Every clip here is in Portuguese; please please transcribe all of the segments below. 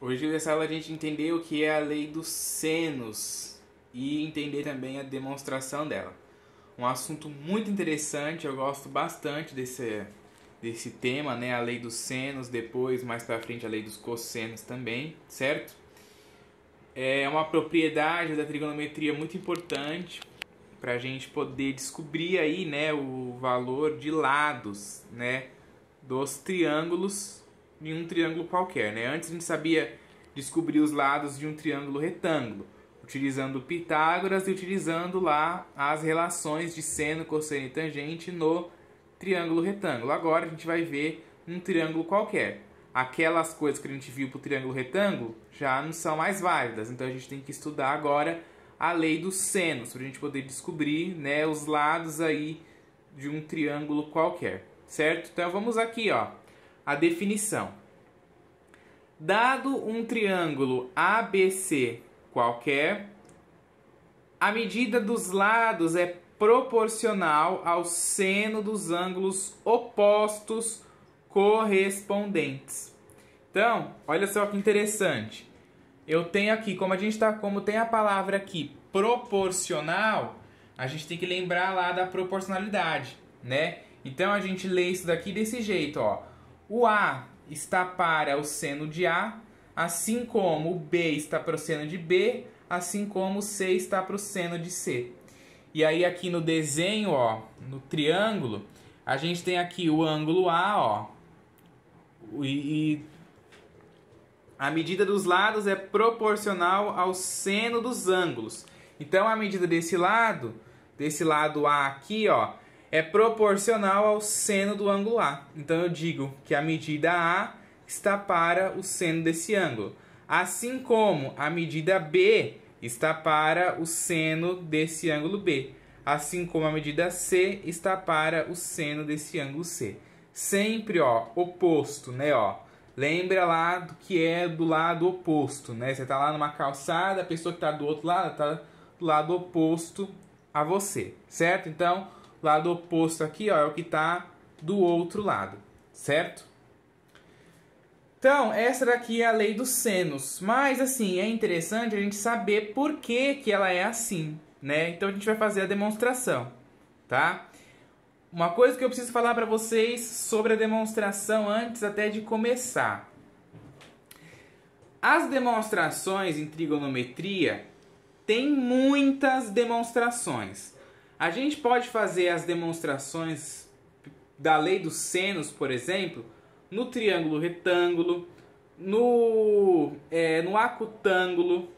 Hoje nessa aula a gente entender o que é a lei dos senos e entender também a demonstração dela. Um assunto muito interessante, eu gosto bastante desse tema, né? A lei dos senos, depois mais pra frente a lei dos cossenos também, certo? É uma propriedade da trigonometria muito importante para a gente poder descobrir aí, né, o valor de lados, né, dos triângulos de um triângulo qualquer, né? Antes a gente sabia descobrir os lados de um triângulo retângulo, utilizando Pitágoras e utilizando lá as relações de seno, cosseno e tangente no triângulo retângulo. Agora a gente vai ver um triângulo qualquer. Aquelas coisas que a gente viu para o triângulo retângulo já não são mais válidas, então a gente tem que estudar agora a lei dos senos, para a gente poder descobrir, né, os lados aí de um triângulo qualquer, certo? Então vamos aqui, ó, a definição. Dado um triângulo ABC qualquer, a medida dos lados é proporcional ao seno dos ângulos opostos correspondentes. Então, olha só que interessante. Eu tenho aqui, como tem a palavra aqui proporcional, a gente tem que lembrar lá da proporcionalidade, né? Então a gente lê isso daqui desse jeito, ó. O A está para o seno de A, assim como o B está para o seno de B, assim como o C está para o seno de C. E aí aqui no desenho, ó, no triângulo, a gente tem aqui o ângulo A, ó, e a medida dos lados é proporcional ao seno dos ângulos. Então a medida desse lado A aqui, ó, é proporcional ao seno do ângulo A. Então eu digo que a medida A está para o seno desse ângulo. Assim como a medida B está para o seno desse ângulo B. Assim como a medida C está para o seno desse ângulo C. Sempre, ó, oposto, né, ó. Lembra lá do que é do lado oposto, né? Você está lá numa calçada, a pessoa que está do outro lado está do lado oposto a você, certo? Então, o lado oposto aqui, ó, é o que está do outro lado, certo? Então, essa daqui é a lei dos senos. Mas, assim, é interessante a gente saber por que ela é assim, né? Então, a gente vai fazer a demonstração, tá? Uma coisa que eu preciso falar para vocês sobre a demonstração antes até de começar. As demonstrações em trigonometria têm muitas demonstrações. A gente pode fazer as demonstrações da lei dos senos, por exemplo, no triângulo retângulo, no acutângulo,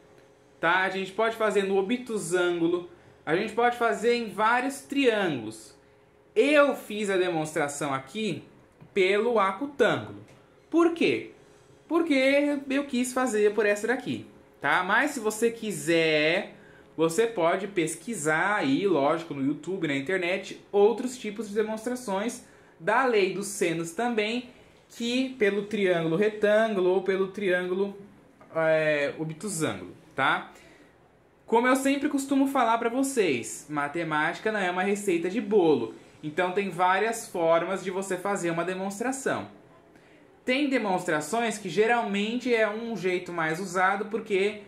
tá? A gente pode fazer no obtusângulo, a gente pode fazer em vários triângulos. Eu fiz a demonstração aqui pelo acutângulo. Por quê? Porque eu quis fazer por essa daqui, tá? Mas se você quiser, você pode pesquisar aí, lógico, no YouTube, na internet, outros tipos de demonstrações da lei dos senos também, que pelo triângulo retângulo ou pelo triângulo obtusângulo, tá? Como eu sempre costumo falar para vocês, matemática não é uma receita de bolo. Então tem várias formas de você fazer uma demonstração. Tem demonstrações que geralmente é um jeito mais usado porque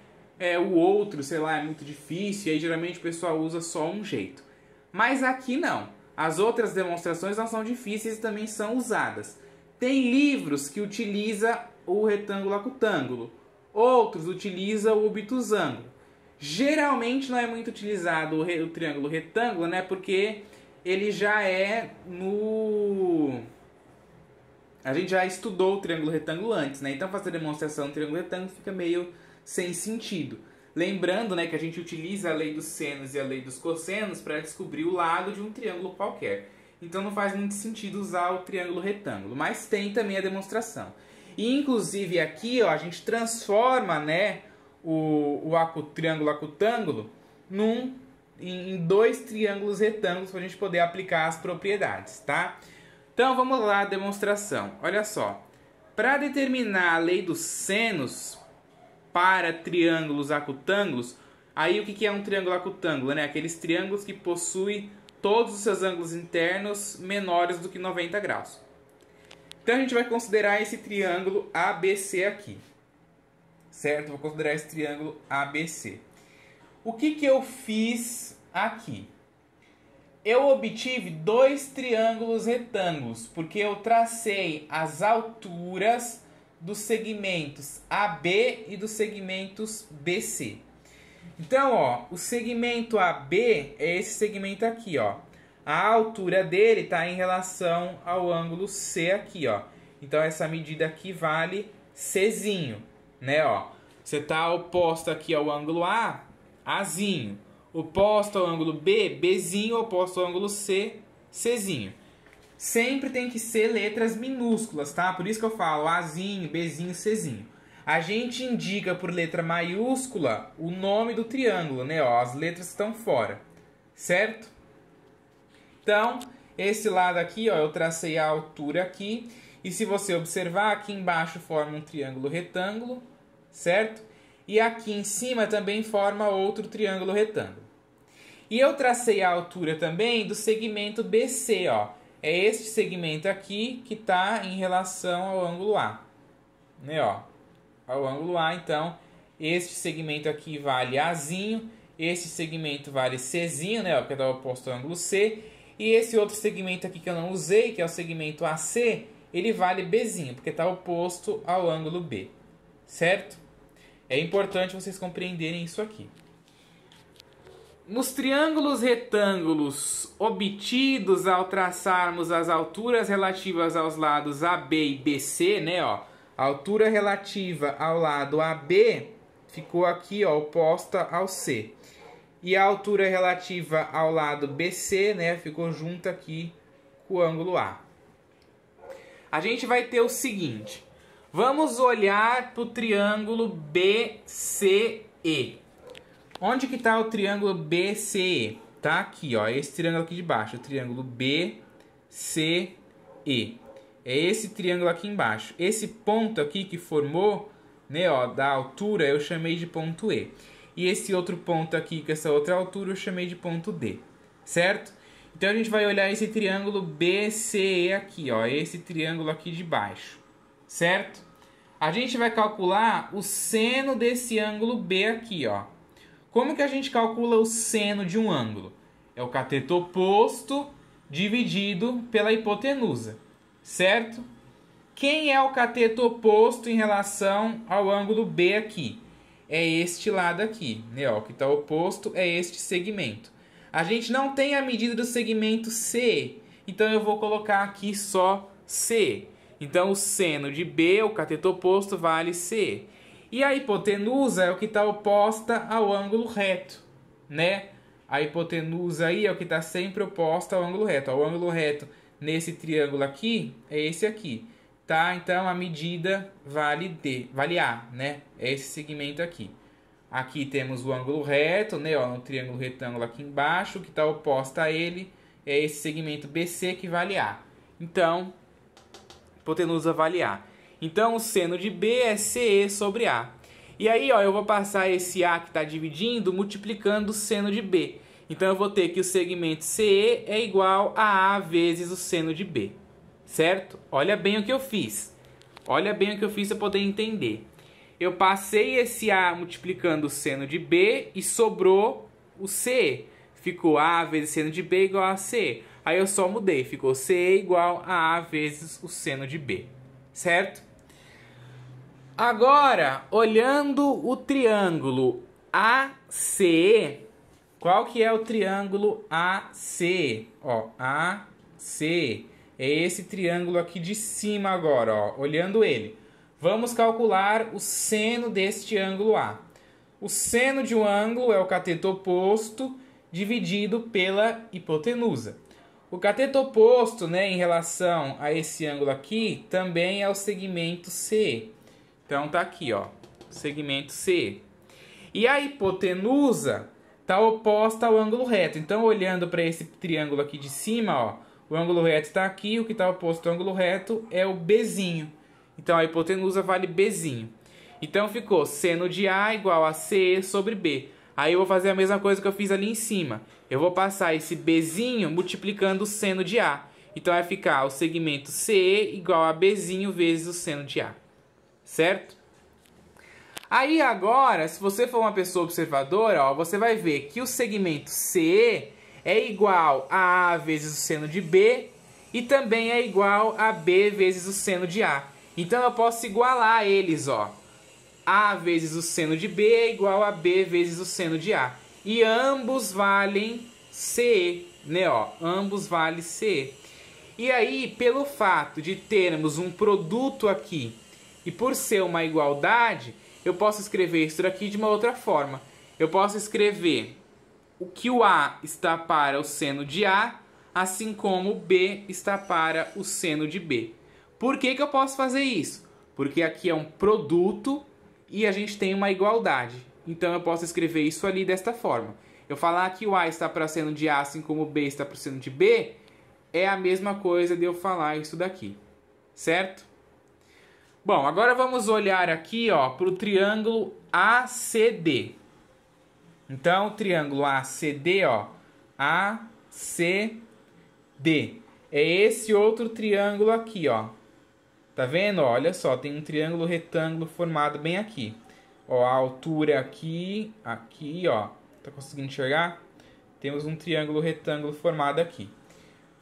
o outro, sei lá, é muito difícil e aí geralmente o pessoal usa só um jeito. Mas aqui não. As outras demonstrações não são difíceis e também são usadas. Tem livros que utilizam o retângulo acutângulo. Outros utilizam o obtusângulo. Geralmente não é muito utilizado o triângulo retângulo, né? Porque ele já é no... A gente já estudou o triângulo retângulo antes, né? Então fazer demonstração do triângulo retângulo fica meio sem sentido. Lembrando, né, que a gente utiliza a lei dos senos e a lei dos cossenos para descobrir o lado de um triângulo qualquer. Então não faz muito sentido usar o triângulo retângulo, mas tem também a demonstração. E inclusive aqui, ó, a gente transforma, né, o triângulo acutângulo em dois triângulos retângulos para a gente poder aplicar as propriedades, tá? Então vamos lá a demonstração. Olha só, para determinar a lei dos senos para triângulos acutângulos, aí o que é um triângulo acutângulo, né? Aqueles triângulos que possuem todos os seus ângulos internos menores do que 90 graus. Então a gente vai considerar esse triângulo ABC aqui. certo? Vou considerar esse triângulo ABC. O que eu fiz aqui? Eu obtive dois triângulos retângulos, porque eu tracei as alturas dos segmentos AB e dos segmentos BC. Então, ó, o segmento AB é esse segmento aqui, ó. A altura dele está em relação ao ângulo C aqui, ó. Então, essa medida aqui vale Czinho, né, ó. Você está oposto aqui ao ângulo A, Azinho. Oposto ao ângulo B, Bzinho. Oposto ao ângulo C, Czinho. Sempre tem que ser letras minúsculas, tá? Por isso que eu falo Azinho, Bzinho, Czinho. A gente indica por letra maiúscula o nome do triângulo, né? Ó, as letras estão fora, certo? Então, esse lado aqui, ó, eu tracei a altura aqui. E se você observar, aqui embaixo forma um triângulo retângulo, certo? E aqui em cima também forma outro triângulo retângulo. E eu tracei a altura também do segmento BC, ó. É este segmento aqui que está em relação ao ângulo A, né, ó? Ao ângulo A, então, este segmento aqui vale Azinho, esse segmento vale Czinho, né, ó, porque está oposto ao ângulo C, e esse outro segmento aqui que eu não usei, que é o segmento AC, ele vale Bzinho, porque está oposto ao ângulo B, certo? É importante vocês compreenderem isso aqui. Nos triângulos retângulos obtidos ao traçarmos as alturas relativas aos lados AB e BC, né, ó, a altura relativa ao lado AB ficou aqui, ó, oposta ao C. E a altura relativa ao lado BC, né, ficou junto aqui com o ângulo A. A gente vai ter o seguinte. Vamos olhar para o triângulo BCE. Onde que está o triângulo BCE? Tá aqui, ó, esse triângulo aqui de baixo, o triângulo BCE. É esse triângulo aqui embaixo. Esse ponto aqui que formou, né, ó, da altura, eu chamei de ponto E. E esse outro ponto aqui, com essa outra altura, eu chamei de ponto D, certo? Então a gente vai olhar esse triângulo BCE aqui, ó, esse triângulo aqui de baixo, certo? A gente vai calcular o seno desse ângulo B aqui, ó. Como que a gente calcula o seno de um ângulo? É o cateto oposto dividido pela hipotenusa, certo? Quem é o cateto oposto em relação ao ângulo B aqui? É este lado aqui, né? Ó, o que está oposto é este segmento. A gente não tem a medida do segmento C, então eu vou colocar aqui só C. Então o seno de B, o cateto oposto, vale C. E a hipotenusa é o que está oposta ao ângulo reto, né? A hipotenusa aí é o que está sempre oposta ao ângulo reto. O ângulo reto nesse triângulo aqui é esse aqui, tá? Então a medida vale D, vale A, né? É esse segmento aqui. Aqui temos o ângulo reto, né? Ó, no triângulo retângulo aqui embaixo, o que está oposta a ele é esse segmento BC que vale A. Então, hipotenusa vale A. Então, o seno de B é CE sobre A. E aí, ó, eu vou passar esse A que está dividindo, multiplicando o seno de B. Então, eu vou ter que o segmento CE é igual a A vezes o seno de B. Certo? Olha bem o que eu fiz. Olha bem o que eu fiz para poder entender. Eu passei esse A multiplicando o seno de B e sobrou o CE. Ficou A vezes seno de B igual a CE. Aí eu só mudei. Ficou CE igual a A vezes o seno de B. Certo? Agora, olhando o triângulo ACE, qual que é o triângulo ACE? Ó, ACE. É esse triângulo aqui de cima agora, ó, olhando ele. Vamos calcular o seno deste ângulo A. O seno de um ângulo é o cateto oposto dividido pela hipotenusa. O cateto oposto, né, em relação a esse ângulo aqui, também é o segmento CE. Então tá aqui, ó, segmento CE. E a hipotenusa está oposta ao ângulo reto. Então, olhando para esse triângulo aqui de cima, ó, o ângulo reto está aqui, o que está oposto ao ângulo reto é o Bzinho. Então, a hipotenusa vale Bzinho. Então, ficou seno de A igual a CE sobre B. Aí eu vou fazer a mesma coisa que eu fiz ali em cima. Eu vou passar esse Bzinho multiplicando o seno de A. Então, vai ficar o segmento CE igual a Bzinho vezes o seno de A. Certo? Aí agora, se você for uma pessoa observadora, ó, você vai ver que o segmento CE é igual a A vezes o seno de B e também é igual a B vezes o seno de A. Então eu posso igualar eles, ó. A vezes o seno de B é igual a B vezes o seno de A. E ambos valem CE, né, ó? Ambos valem CE. E aí, pelo fato de termos um produto aqui e por ser uma igualdade, eu posso escrever isso aqui de uma outra forma. Eu posso escrever o que o A está para o seno de A, assim como o B está para o seno de B. Por que que eu posso fazer isso? Porque aqui é um produto e a gente tem uma igualdade. Então eu posso escrever isso ali desta forma. Eu falar que o A está para o seno de A, assim como o B está para o seno de B, é a mesma coisa de eu falar isso daqui. Certo? Bom, agora vamos olhar aqui, ó, para o triângulo ACD. Então, o triângulo ACD, ó, ACD, é esse outro triângulo aqui, ó. Tá vendo? Olha só, tem um triângulo retângulo formado bem aqui. Ó, a altura aqui, aqui, ó. Tá conseguindo enxergar? Temos um triângulo retângulo formado aqui.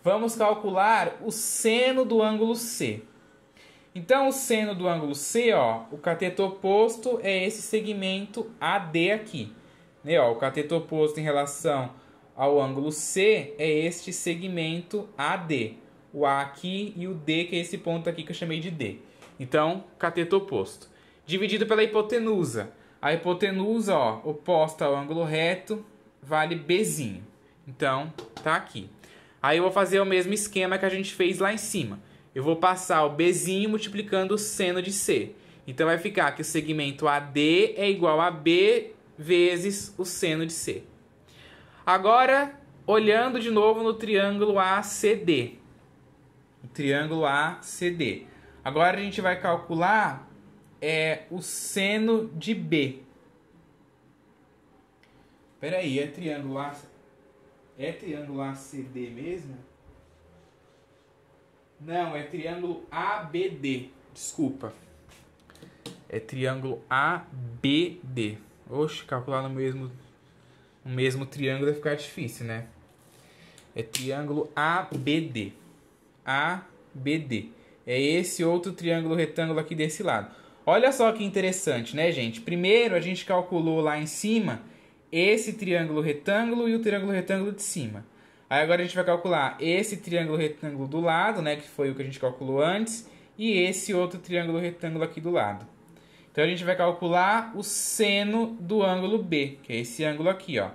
Vamos calcular o seno do ângulo C. Então, o seno do ângulo C, ó, o cateto oposto é esse segmento AD aqui. Né, ó, o cateto oposto em relação ao ângulo C é este segmento AD. O A aqui e o D, que é esse ponto aqui que eu chamei de D. Então, cateto oposto. Dividido pela hipotenusa. A hipotenusa, ó, oposta ao ângulo reto, vale Bzinho. Então, tá aqui. Aí eu vou fazer o mesmo esquema que a gente fez lá em cima. Eu vou passar o Bzinho multiplicando o seno de C. Então vai ficar que o segmento AD é igual a B vezes o seno de C. Agora, olhando de novo no triângulo ACD. O triângulo ACD. Agora a gente vai calcular o seno de B. Espera aí, é triângulo ACD mesmo? Não, é triângulo ABD. Desculpa. É triângulo ABD. Oxe, calcular no mesmo triângulo vai ficar difícil, né? É triângulo ABD. ABD. É esse outro triângulo retângulo aqui desse lado. Olha só que interessante, né, gente? Primeiro a gente calculou lá em cima esse triângulo retângulo e o triângulo retângulo de cima. Aí agora a gente vai calcular esse triângulo retângulo do lado, né, que foi o que a gente calculou antes, e esse outro triângulo retângulo aqui do lado. Então a gente vai calcular o seno do ângulo B, que é esse ângulo aqui, ó,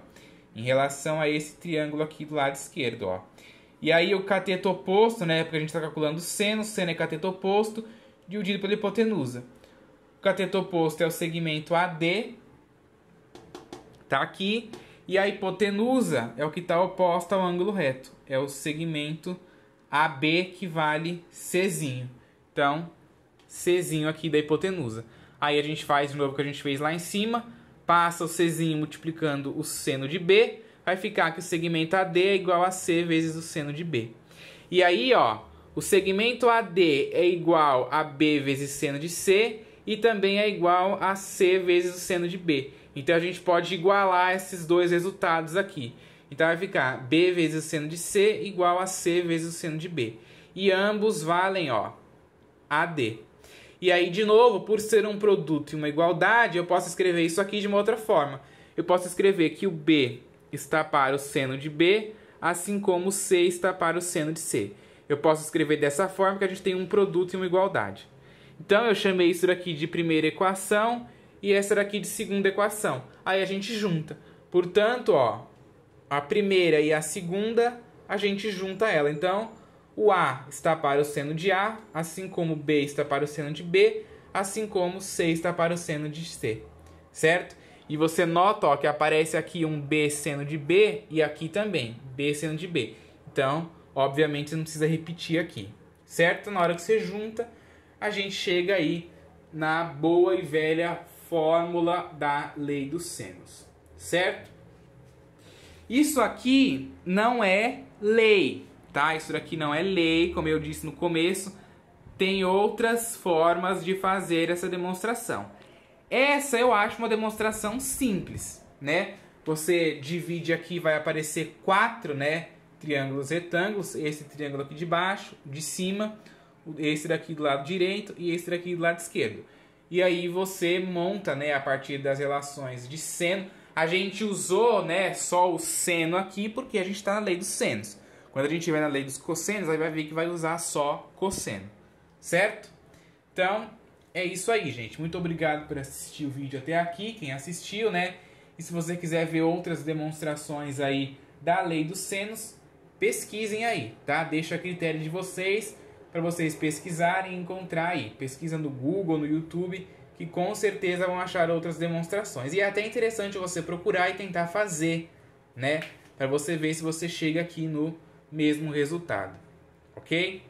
em relação a esse triângulo aqui do lado esquerdo, ó. E aí o cateto oposto, né, porque a gente está calculando o seno é cateto oposto, dividido pela hipotenusa. O cateto oposto é o segmento AD, tá aqui. E a hipotenusa é o que está oposta ao ângulo reto. É o segmento AB que vale Czinho. Então, Czinho aqui da hipotenusa. Aí a gente faz de novo o que a gente fez lá em cima. Passa o Czinho multiplicando o seno de B. Vai ficar que o segmento AD é igual a C vezes o seno de B. E aí, ó, o segmento AD é igual a B vezes seno de C. E também é igual a C vezes o seno de B. Então a gente pode igualar esses dois resultados aqui. Então vai ficar B vezes o seno de C igual a C vezes o seno de B. E ambos valem, ó, AD. E aí, de novo, por ser um produto e uma igualdade, eu posso escrever isso aqui de uma outra forma. Eu posso escrever que o B está para o seno de B, assim como o C está para o seno de C. Eu posso escrever dessa forma que a gente tem um produto e uma igualdade. Então eu chamei isso daqui de primeira equação e essa daqui de segunda equação. Aí a gente junta. Portanto, ó, a primeira e a segunda, a gente junta ela. Então, o A está para o seno de A, assim como o B está para o seno de B, assim como o C está para o seno de C. Certo? E você nota, ó, que aparece aqui um B seno de B e aqui também, B seno de B. Então, obviamente, não precisa repetir aqui. Certo? Na hora que você junta, a gente chega aí na boa e velha fórmula da lei dos senos, certo? Isso aqui não é lei, tá? Isso aqui não é lei, como eu disse no começo, tem outras formas de fazer essa demonstração. Essa eu acho uma demonstração simples, né? Você divide aqui, vai aparecer 4, né, triângulos retângulos. Esse triângulo aqui de baixo, de cima, esse daqui do lado direito e esse daqui do lado esquerdo. E aí você monta, né, a partir das relações de seno. A gente usou, né, só o seno aqui porque a gente está na lei dos senos. Quando a gente estiver na lei dos cossenos, aí vai ver que vai usar só cosseno, certo? Então, é isso aí, gente. Muito obrigado por assistir o vídeo até aqui, quem assistiu, né? E se você quiser ver outras demonstrações aí da lei dos senos, pesquisem aí, tá? Deixa a critério de vocês, para vocês pesquisarem e encontrar aí. Pesquisa no Google, no YouTube, que com certeza vão achar outras demonstrações. E é até interessante você procurar e tentar fazer, né? Para você ver se você chega aqui no mesmo resultado, ok?